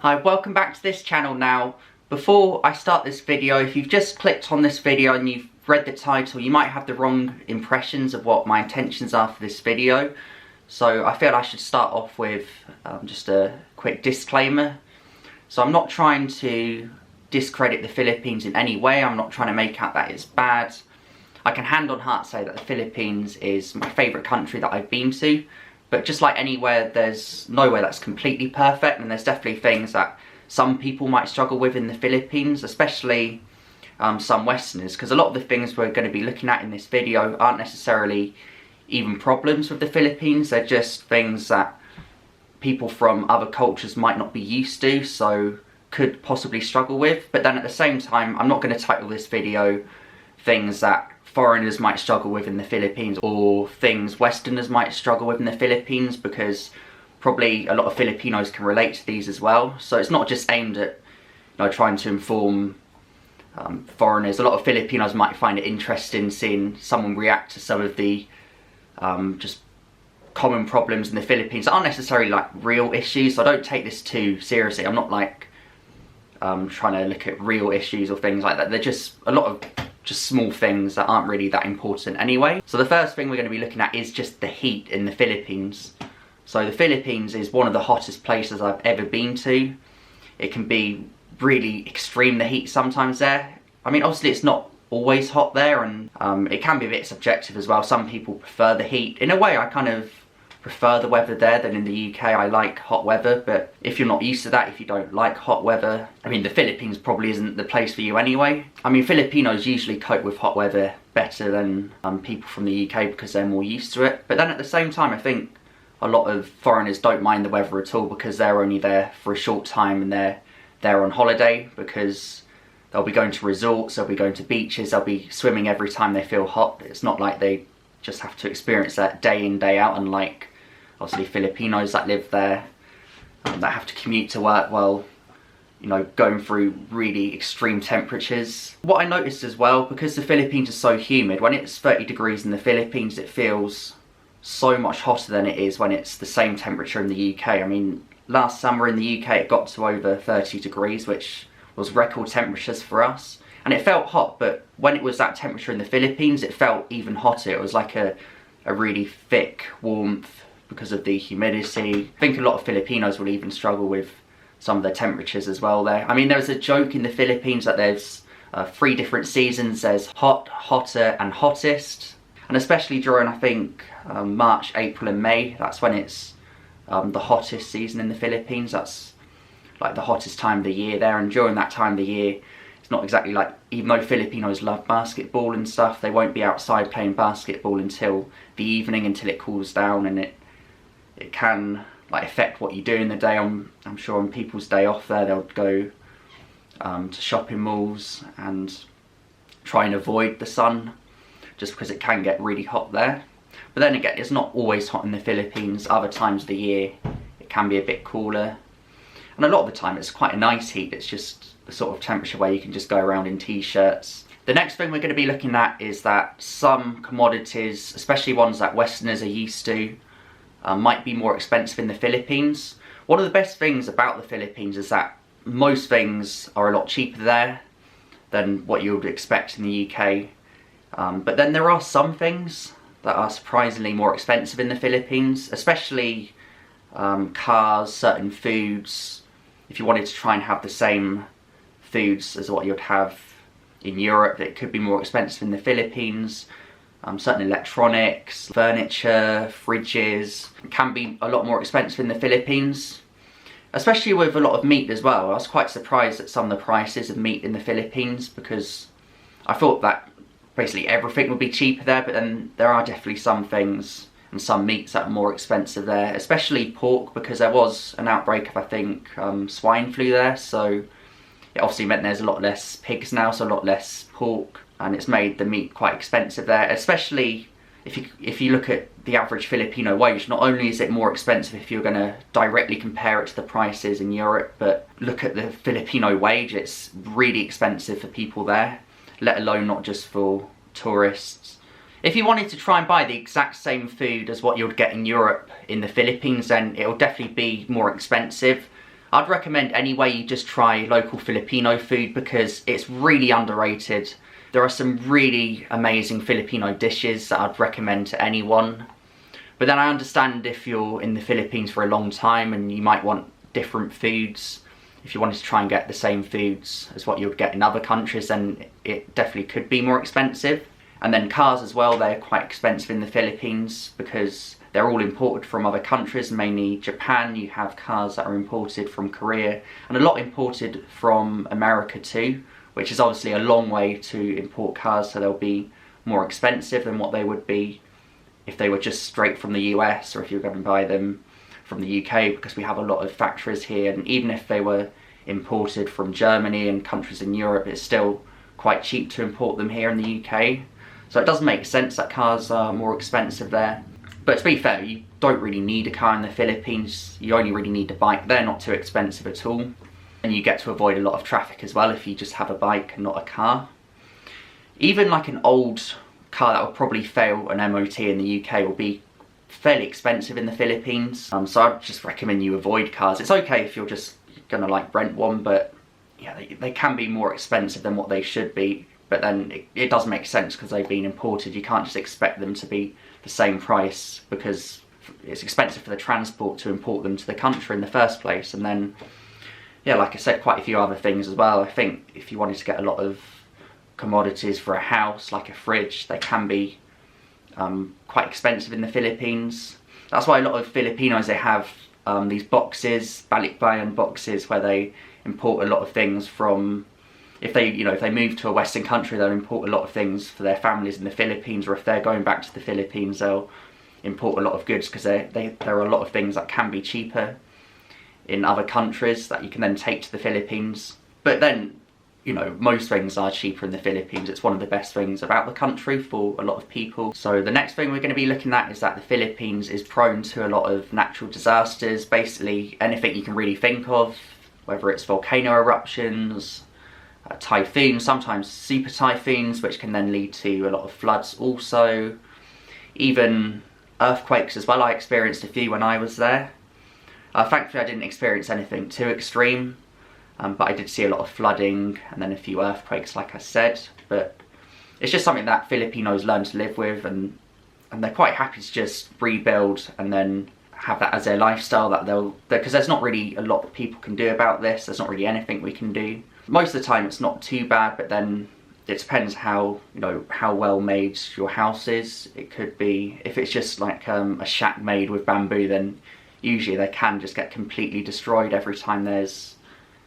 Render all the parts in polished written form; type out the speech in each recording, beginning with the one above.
Hi, welcome back to this channel now. Before I start this video, if you've just clicked on this video and you've read the title, you might have the wrong impressions of what my intentions are for this video. So I feel I should start off with just a quick disclaimer. So I'm not trying to discredit the Philippines in any way. I'm not trying to make out that it's bad. I can hand on heart say that the Philippines is my favourite country that I've been to. But just like anywhere, there's nowhere that's completely perfect, and there's definitely things that some people might struggle with in the Philippines, especially some Westerners, because a lot of the things we're going to be looking at in this video aren't necessarily even problems with the Philippines. They're just things that people from other cultures might not be used to, so could possibly struggle with. But then at the same time, I'm not going to title this video things that foreigners might struggle with in the Philippines or things Westerners might struggle with in the Philippines, because probably a lot of Filipinos can relate to these as well. So it's not just aimed at trying to inform foreigners. A lot of Filipinos might find it interesting seeing someone react to some of the just common problems in the Philippines that aren't necessarily like real issues. So I don't take this too seriously. I'm not like trying to look at real issues or things like that. They're just a lot of small things that aren't really that important anyway. So the first thing we're going to be looking at is just the heat in the Philippines. So the Philippines is one of the hottest places I've ever been to. It can be really extreme, the heat sometimes there. I mean, obviously it's not always hot there, and it can be a bit subjective as well. Some people prefer the heat. In a way, I kind of prefer the weather there than in the UK. I like hot weather, but if you're not used to that, if you don't like hot weather, I mean, the Philippines probably isn't the place for you anyway. I mean, Filipinos usually cope with hot weather better than people from the UK because they're more used to it. But then at the same time, I think a lot of foreigners don't mind the weather at all because they're only there for a short time and they're on holiday, because they'll be going to resorts, they'll be going to beaches, they'll be swimming every time they feel hot. It's not like they just have to experience that day in, day out, unlike obviously Filipinos that live there, that have to commute to work while, going through really extreme temperatures. What I noticed as well, because the Philippines is so humid, when it's 30 degrees in the Philippines, it feels so much hotter than it is when it's the same temperature in the UK. I mean, last summer in the UK it got to over 30 degrees, which was record temperatures for us. And it felt hot, but when it was that temperature in the Philippines, it felt even hotter. It was like a really thick warmth because of the humidity. I think a lot of Filipinos will even struggle with some of the temperatures as well there. I mean, there's a joke in the Philippines that there's 3 different seasons. There's hot, hotter and hottest. And especially during, I think, March, April and May, that's when it's the hottest season in the Philippines. That's like the hottest time of the year there. And during that time of the year, it's not exactly like, even though Filipinos love basketball and stuff, they won't be outside playing basketball until the evening, until it cools down, and it can like affect what you do in the day. I'm sure on people's day off there, they'll go to shopping malls and try and avoid the sun, just because it can get really hot there. But then again, it's not always hot in the Philippines. Other times of the year, it can be a bit cooler. And a lot of the time, it's quite a nice heat. It's just the sort of temperature where you can just go around in t-shirts. The next thing we're going to be looking at is that some commodities, especially ones that Westerners are used to, might be more expensive in the Philippines. One of the best things about the Philippines is that most things are a lot cheaper there than what you would expect in the UK. But then there are some things that are surprisingly more expensive in the Philippines, especially cars, certain foods. If you wanted to try and have the same foods as what you'd have in Europe, it could be more expensive in the Philippines. Certain electronics, furniture, fridges can be a lot more expensive in the Philippines, especially with a lot of meat as well. I was quite surprised at some of the prices of meat in the Philippines, because I thought that basically everything would be cheaper there, but then there are definitely some things and some meats that are more expensive there, especially pork, because there was an outbreak of, I think, swine flu there, so it obviously meant there's a lot less pigs now, so a lot less pork. And it's made the meat quite expensive there, especially if you look at the average Filipino wage. Not only is it more expensive if you're going to directly compare it to the prices in Europe, but look at the Filipino wage, it's really expensive for people there, let alone not just for tourists. If you wanted to try and buy the exact same food as what you'd get in Europe in the Philippines, then it'll definitely be more expensive. I'd recommend anyway you just try local Filipino food because it's really underrated. There are some really amazing Filipino dishes that I'd recommend to anyone. But then I understand if you're in the Philippines for a long time and you might want different foods. If you wanted to try and get the same foods as what you would get in other countries, then it definitely could be more expensive. And then cars as well, they're quite expensive in the Philippines because they're all imported from other countries, mainly Japan. You have cars that are imported from Korea and a lot imported from America too, which is obviously a long way to import cars, so they'll be more expensive than what they would be if they were just straight from the US, or if you're going to buy them from the UK, because we have a lot of factories here. And even if they were imported from Germany and countries in Europe, it's still quite cheap to import them here in the UK. So it does make sense that cars are more expensive there. But to be fair, you don't really need a car in the Philippines. You only really need a bike. They're not too expensive at all. And you get to avoid a lot of traffic as well if you just have a bike and not a car. Even like an old car that will probably fail an MOT in the UK will be fairly expensive in the Philippines. So I'd just recommend you avoid cars. It's okay if you're just gonna like rent one, but yeah, they can be more expensive than what they should be. But then it does make sense because they've been imported. You can't just expect them to be the same price because it's expensive for the transport to import them to the country in the first place. And then, yeah, like I said, quite a few other things as well. I think if you wanted to get a lot of commodities for a house, like a fridge, they can be quite expensive in the Philippines. That's why a lot of Filipinos, they have these boxes, balikbayan boxes, where they import a lot of things from, if they move to a Western country, they'll import a lot of things for their families in the Philippines, or if they're going back to the Philippines, they'll import a lot of goods because there are a lot of things that can be cheaper in other countries that you can then take to the Philippines. But then, most things are cheaper in the Philippines. It's one of the best things about the country for a lot of people. So the next thing we're going to be looking at is that the Philippines is prone to a lot of natural disasters. Basically anything you can really think of, whether it's volcano eruptions, typhoons, sometimes super typhoons, which can then lead to a lot of floods also. Even earthquakes as well. I experienced a few when I was there. Thankfully I didn't experience anything too extreme. But I did see a lot of flooding and then a few earthquakes, like I said. But it's just something that Filipinos learn to live with, and they're quite happy to just rebuild and then have that as their lifestyle, because there's not really a lot that people can do about this. There's not really anything we can do. Most of the time it's not too bad, but then it depends how well made your house is. It could be, if it's just like a shack made with bamboo, then usually they can just get completely destroyed every time there's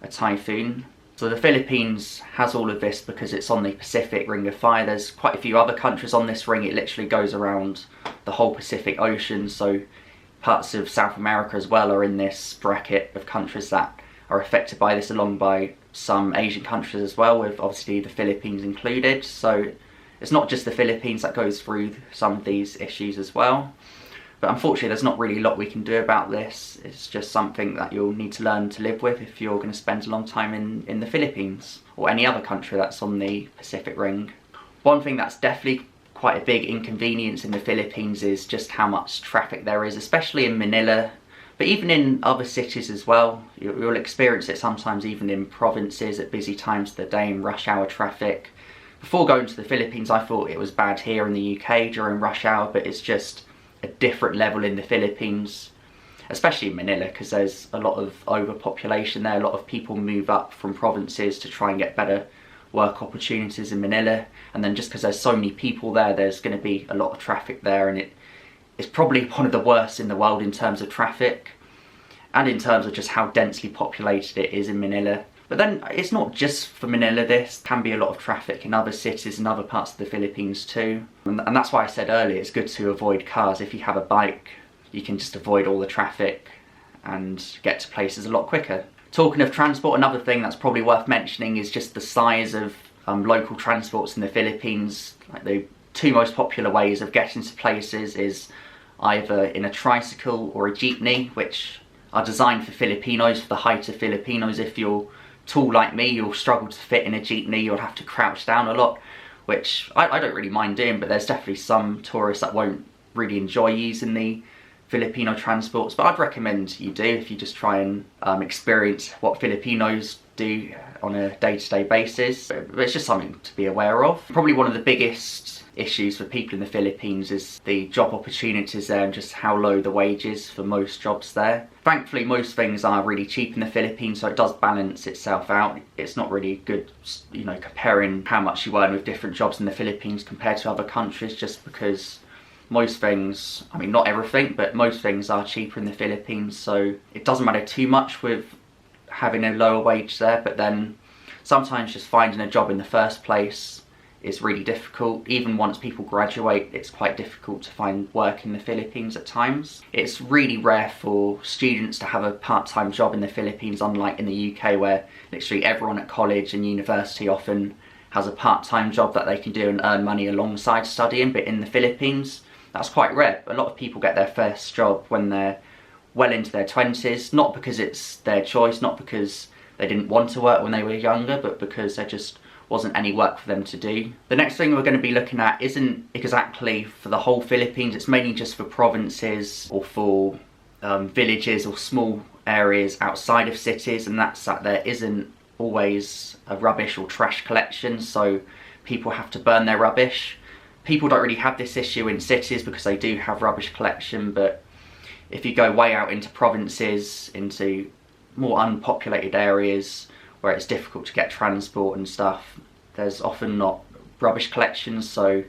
a typhoon. So the Philippines has all of this because it's on the Pacific Ring of Fire. There's quite a few other countries on this ring. It literally goes around the whole Pacific Ocean, so parts of South America as well are in this bracket of countries that are affected by this, along by some Asian countries as well, with obviously the Philippines included. So it's not just the Philippines that goes through some of these issues as well. But unfortunately there's not really a lot we can do about this. It's just something that you'll need to learn to live with if you're going to spend a long time in the Philippines, or any other country that's on the Pacific Ring. One thing that's definitely quite a big inconvenience in the Philippines is just how much traffic there is, especially in Manila, but even in other cities as well. You'll experience it sometimes even in provinces at busy times of the day in rush hour traffic. Before going to the Philippines I thought it was bad here in the UK during rush hour, but it's just a different level in the Philippines, especially in Manila, because there's a lot of overpopulation there. A lot of people move up from provinces to try and get better work opportunities in Manila, and then just because there's so many people there, there's going to be a lot of traffic there, and it's probably one of the worst in the world in terms of traffic and in terms of just how densely populated it is in Manila. But then it's not just for Manila, this can be a lot of traffic in other cities and other parts of the Philippines too. And that's why I said earlier it's good to avoid cars. If you have a bike, you can just avoid all the traffic and get to places a lot quicker. Talking of transport, another thing that's probably worth mentioning is just the size of local transports in the Philippines. Like the two most popular ways of getting to places is either in a tricycle or a jeepney, which are designed for Filipinos, for the height of Filipinos. If you're tall like me, you'll struggle to fit in a jeepney. You'll have to crouch down a lot, which I don't really mind doing, but there's definitely some tourists that won't really enjoy using the Filipino transports, but I'd recommend you do if you just try and experience what Filipinos do on a day-to-day basis. But it's just something to be aware of. Probably one of the biggest issues for people in the Philippines is the job opportunities there and just how low the wages for most jobs there. Thankfully, most things are really cheap in the Philippines, so it does balance itself out. It's not really good, you know, comparing how much you earn with different jobs in the Philippines compared to other countries, just because most things, I mean not everything, but most things are cheaper in the Philippines, so it doesn't matter too much with having a lower wage there. But then sometimes just finding a job in the first place is really difficult. Even once people graduate, it's quite difficult to find work in the Philippines at times. It's really rare for students to have a part-time job in the Philippines, unlike in the UK where literally everyone at college and university often has a part-time job that they can do and earn money alongside studying. But in the Philippines, that's quite rare. A lot of people get their first job when they're well into their 20s, not because it's their choice, not because they didn't want to work when they were younger, but because there just wasn't any work for them to do. The next thing we're going to be looking at isn't exactly for the whole Philippines, it's mainly just for provinces or for villages or small areas outside of cities, and that's that there isn't always a rubbish or trash collection, so people have to burn their rubbish. People don't really have this issue in cities because they do have rubbish collection, but if you go way out into provinces, into more unpopulated areas where it's difficult to get transport and stuff, there's often not rubbish collections, so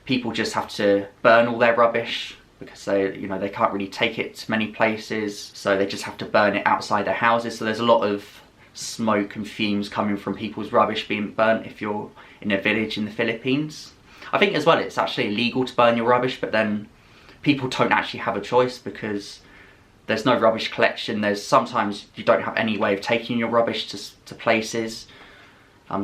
people just have to burn all their rubbish because they can't really take it to many places, so they just have to burn it outside their houses. So there's a lot of smoke and fumes coming from people's rubbish being burnt if you're in a village in the Philippines. I think as well it's actually illegal to burn your rubbish, but then people don't actually have a choice because there's no rubbish collection. There's sometimes you don't have any way of taking your rubbish to places,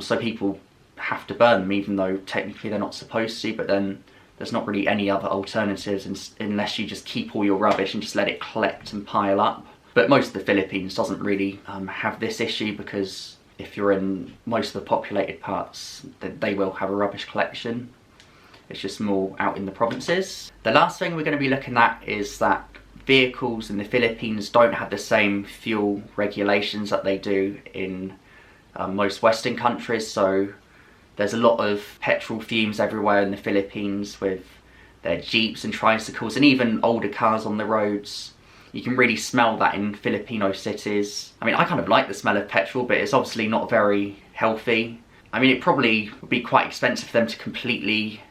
so people have to burn them even though technically they're not supposed to, but then there's not really any other alternatives unless you just keep all your rubbish and just let it collect and pile up. But most of the Philippines doesn't really have this issue, because if you're in most of the populated parts, they will have a rubbish collection. It's just more out in the provinces. The last thing we're going to be looking at is that vehicles in the Philippines don't have the same fuel regulations that they do in most Western countries. So there's a lot of petrol fumes everywhere in the Philippines with their jeeps and tricycles and even older cars on the roads. You can really smell that in Filipino cities. I mean, I kind of like the smell of petrol, but it's obviously not very healthy. I mean, it probably would be quite expensive for them to completely,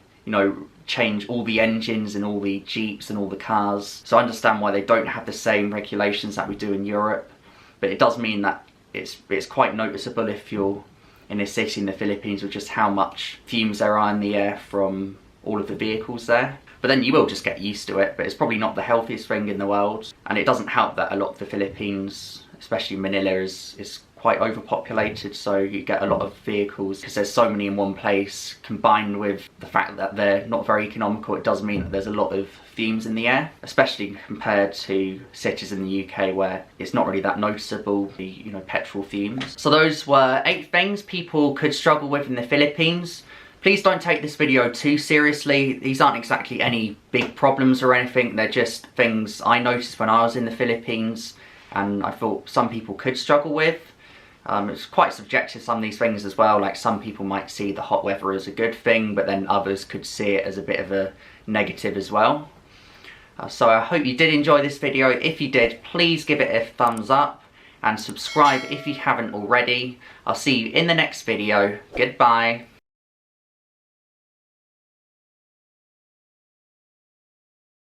change all the engines and all the jeeps and all the cars. So I understand why they don't have the same regulations that we do in Europe. But it does mean that it's quite noticeable if you're in a city in the Philippines with just how much fumes there are in the air from all of the vehicles there. But then you will just get used to it, but it's probably not the healthiest thing in the world. And it doesn't help that a lot of the Philippines, especially Manila, is quite overpopulated, so you get a lot of vehicles because there's so many in one place, combined with the fact that they're not very economical. It does mean that there's a lot of fumes in the air, especially compared to cities in the UK where it's not really that noticeable, the petrol fumes. So those were 8 things people could struggle with in the Philippines. Please don't take this video too seriously. These aren't exactly any big problems or anything. They're just things I noticed when I was in the Philippines and I thought some people could struggle with. It's quite subjective, some of these things as well. Like, some people might see the hot weather as a good thing, but then others could see it as a bit of a negative as well. So I hope you did enjoy this video. If you did, please give it a thumbs up and subscribe if you haven't already. I'll see you in the next video. Goodbye.